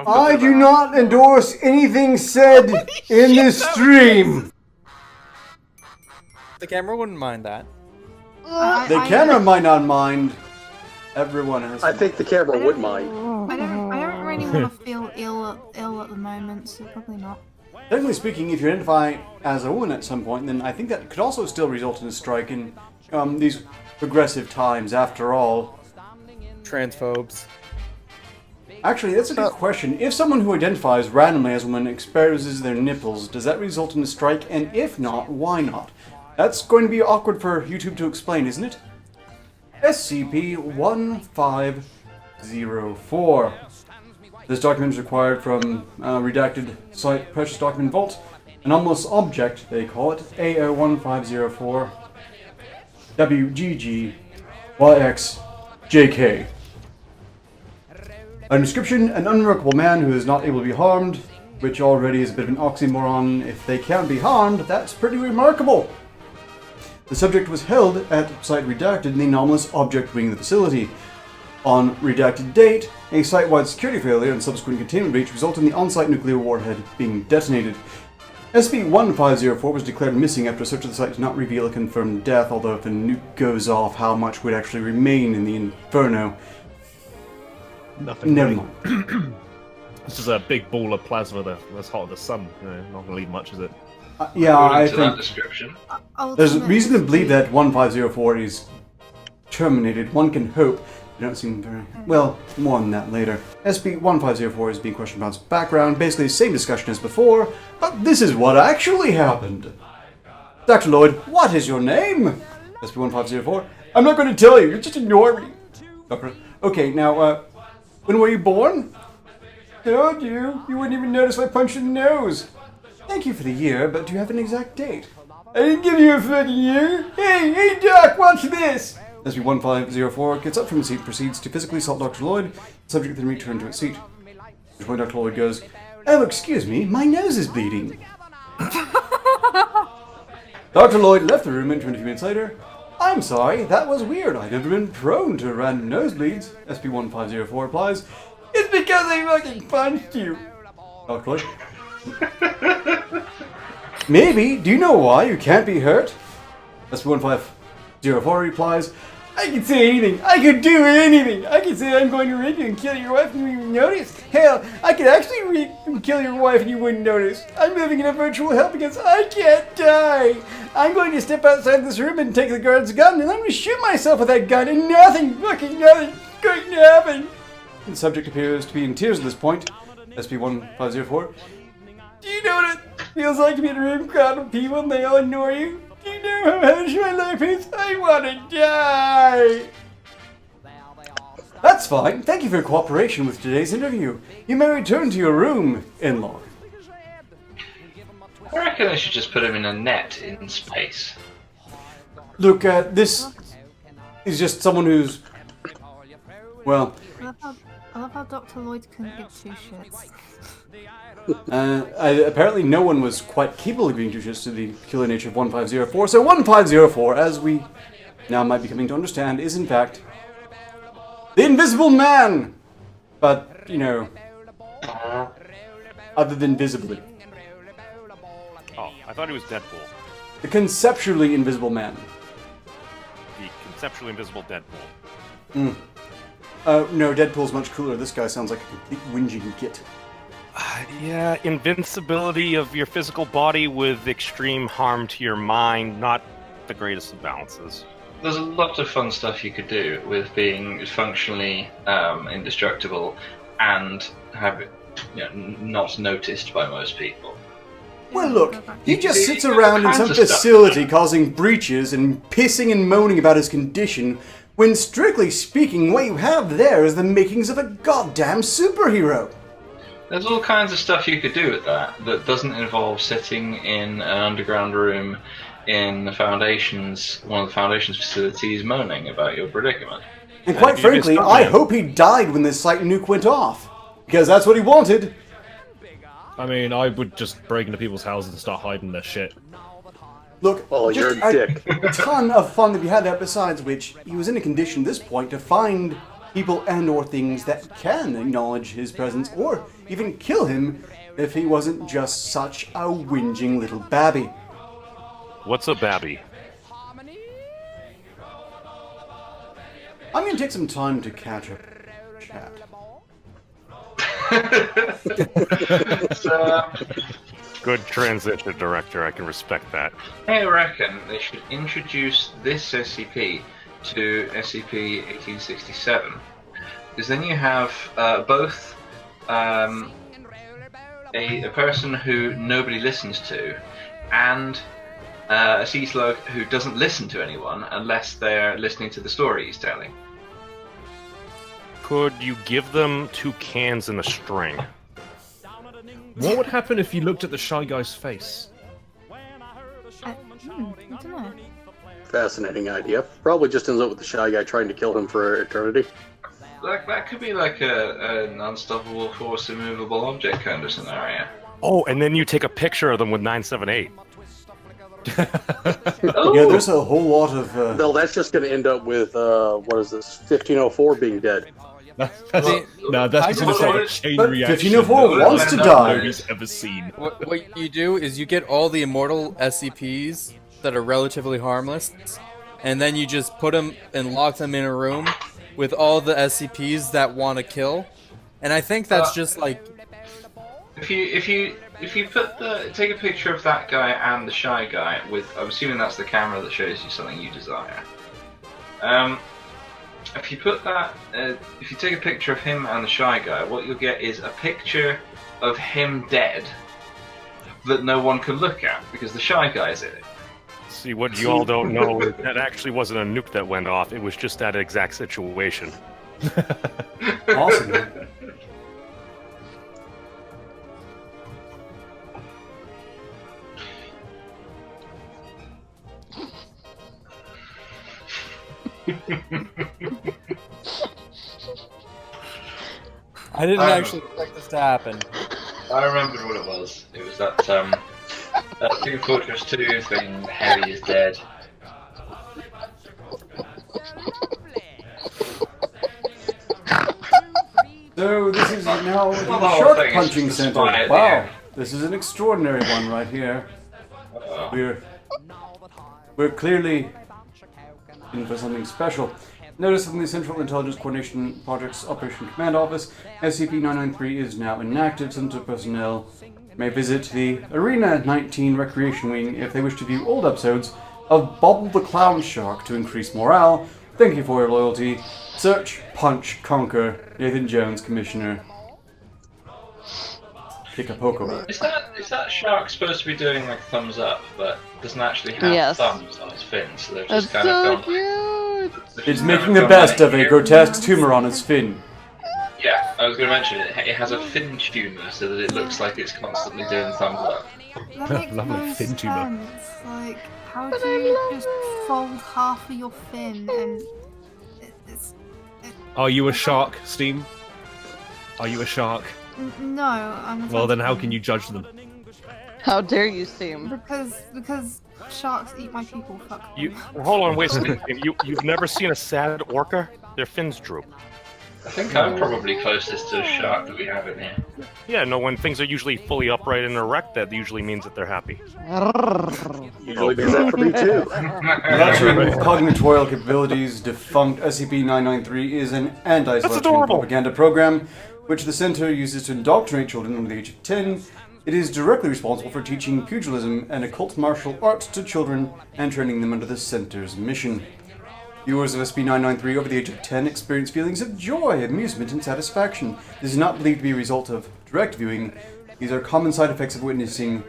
I do not endorse anything said in this stream. The camera wouldn't mind that. The camera might not mind. Everyone has. I think the camera would mind. I don't really want to feel ill at the moment, so probably not. Technically speaking, if you identify as a woman at some point, then I think that could also still result in a strike in these progressive times, after all. Transphobes. Actually, that's a good question. If someone who identifies randomly as a woman exposes their nipples, does that result in a strike? And if not, why not? That's going to be awkward for YouTube to explain, isn't it? SCP-1504. This document is required from redacted site Precious Document Vault. Anomalous object, they call it, AO1504 WGGYXJK. A description, an unremarkable man who is not able to be harmed, which already is a bit of an oxymoron. If they can't be harmed, that's pretty remarkable. The subject was held at site redacted in the anomalous object wing of the facility. On redacted date, a site-wide security failure and subsequent containment breach resulted in the on-site nuclear warhead being detonated. SCP-1504 was declared missing after a search of the site did not reveal a confirmed death, although if a nuke goes off, how much would actually remain in the inferno? Nothing. Never Really. mind. This is a big ball of plasma that's hot as the sun. You know, not gonna leave much, is it? Yeah, I According to that think description. there's reason to believe that 1504 is terminated. One can hope. They don't seem very... Well, more on that later. SCP-1504 is being questioned about its background. Basically the same discussion as before, but this is what actually happened. Dr. Lloyd, what is your name? SCP-1504. I'm not going to tell you. You just ignore me. Doctor... Okay, now, when were you born? Told you. You wouldn't even notice if I punched you in the nose. Thank you for the year, but do you have an exact date? I didn't give you a fucking year. Hey, Doc, watch this. SCP-1504 gets up from his seat and proceeds to physically assault Dr. Lloyd. The subject then returns to its seat. At which point Dr. Lloyd goes, "Oh, excuse me, my nose is bleeding." Dr. Lloyd left the room and returned a few minutes later. "I'm sorry, that was weird. I've never been prone to random nosebleeds." SCP-1504 replies, "It's because I fucking punched you." Dr. Lloyd. "Maybe. Do you know why you can't be hurt?" SCP-1504 replies, "I can say anything. I could do anything. I could say I'm going to rape you and kill your wife and you wouldn't even notice. Hell, I could actually rape and kill your wife and you wouldn't notice. I'm living in a virtual hell because I can't die. I'm going to step outside this room and take the guard's gun and I'm going to shoot myself with that gun and nothing, fucking nothing, going to happen." The subject appears to be in tears at this point. SCP-1504. "Do you know what it feels like to be in a room crowded with people and they all ignore you? Do you know how hellish my life is? I want to die." That's fine. Thank you for your cooperation with today's interview. You may return to your room, in-law. I reckon I should just put him in a net in space. Look, this is just someone who's... Well... I love how Dr. Lloyd couldn't give two shits. Apparently no one was quite capable of giving two shits to the killer nature of 1504, so 1504, as we now might be coming to understand, is in fact the Invisible Man! But, you know, other than visibly. Oh, I thought he was Deadpool. The conceptually invisible man. The conceptually invisible Deadpool. No, Deadpool's much cooler. This guy sounds like a complete whinging git. Yeah, invincibility of your physical body with extreme harm to your mind, not the greatest of balances. There's a lot of fun stuff you could do with being functionally indestructible and have it not noticed by most people. Well, look, he just You sits got around in kinds some of stuff. facility causing breaches and pissing and moaning about his condition, when strictly speaking, what you have there is the makings of a goddamn superhero. There's all kinds of stuff you could do with that doesn't involve sitting in an underground room in one of the Foundation's facilities moaning about your predicament. And quite frankly, I hope he died when this site nuke went off. Because that's what he wanted. I mean, I would just break into people's houses and start hiding their shit. Look, Oh, just you're a dick. a ton of fun that we had there, besides which he was in a condition at this point to find people and or things that can acknowledge his presence or even kill him if he wasn't just such a whinging little babby. What's a babby? I'm gonna take some time to catch up chat. So, Good transition, director. I can respect that. I reckon they should introduce this SCP to SCP-1867, because then you have both a person who nobody listens to, and a sea slug who doesn't listen to anyone unless they're listening to the story he's telling. Could you give them 2 cans and a string? What would happen if you looked at the Shy Guy's face? I don't know. Fascinating idea. Probably just ends up with the Shy Guy trying to kill him for eternity. That could be like an unstoppable force immovable object kind of scenario. Oh, and then you take a picture of them with 978. Yeah, there's a whole lot of... No, that's just going to end up with, what is this, 1504 being dead. That's going to say a chain But reaction 1504 that wants to die. nobody's ever seen. What you do is you get all the immortal SCPs that are relatively harmless, and then you just put them and lock them in a room with all the SCPs that want to kill. And I think that's just like... If you take a picture of that guy and the Shy Guy with, I'm assuming that's the camera that shows you something you desire. If you put that, if you take a picture of him and the Shy Guy, what you'll get is a picture of him dead that no one can look at because the Shy Guy's in it. See, what you all don't know is that actually wasn't a nuke that went off. It was just that exact situation. Awesome. I didn't actually expect this to happen. I remembered what it was. It was that Team Fortress 2 thing, Harry is dead. So this is now the Well, the whole shark thing is punching just a center. spy at the Wow, end. this is an extraordinary one right here. We're clearly in for something special. Notice from the Central Intelligence Coordination Project's Operation Command Office, SCP-993 is now inactive. Center personnel may visit the Arena 19 Recreation Wing if they wish to view old episodes of Bobble the Clown Shark to increase morale. Thank you for your loyalty. Search, punch, conquer. Nathan Jones, Commissioner. Kikapoko. Is that shark supposed to be doing like thumbs up, but doesn't actually have Yes. thumbs on its fin, so they've That's just kind so of gone. cute. They've It's just making kind the gone best like of a here. grotesque tumor on its fin. Yeah, I was going to mention it. It has a fin tumour, so that it looks like it's constantly doing thumbs up. That makes Lovely no fin tumour. sense. Like, how do you just fold half of your fin and it's... Are you a shark, Steam? Are you a shark? No, I'm a Well, then how can you judge them? How dare you, Steam? Because sharks eat my people, fuck You them. hold on, wait a second. You've never seen a sad orca? Their fins droop. I think I'm probably closest to a shark that we have in here. Yeah, no, when things are usually fully upright and erect, that usually means that they're happy. Usually does that for me too. Veteran with cognitorial capabilities, defunct SCP-993 is an anti-selection adorable. propaganda program which the center uses to indoctrinate children under the age of 10. It is directly responsible for teaching pugilism and occult martial arts to children and training them under the center's mission. Viewers of SCP-993 over the age of 10 experience feelings of joy, amusement, and satisfaction. This is not believed to be a result of direct viewing. These are common side effects of witnessing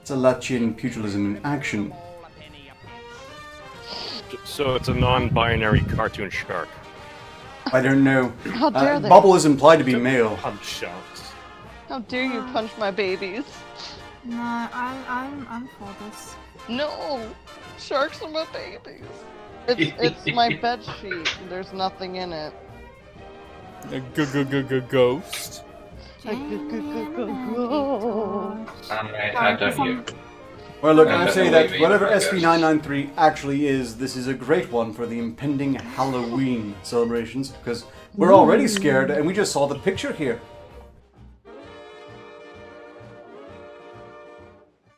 Salachian pugilism in action. So it's a non-binary cartoon shark. I don't know. How dare they? Bubble is implied to be male. Punch sharks. How dare you punch my babies? No, I'm for this. No! Sharks are my babies. It's my bed sheet. There's nothing in it. A ghost. Go. I don't you. Well, look, I Okay, say believe that me, whatever I guess. SP993 actually is, this is a great one for the impending Halloween celebrations, because we're already scared, and we just saw the picture here.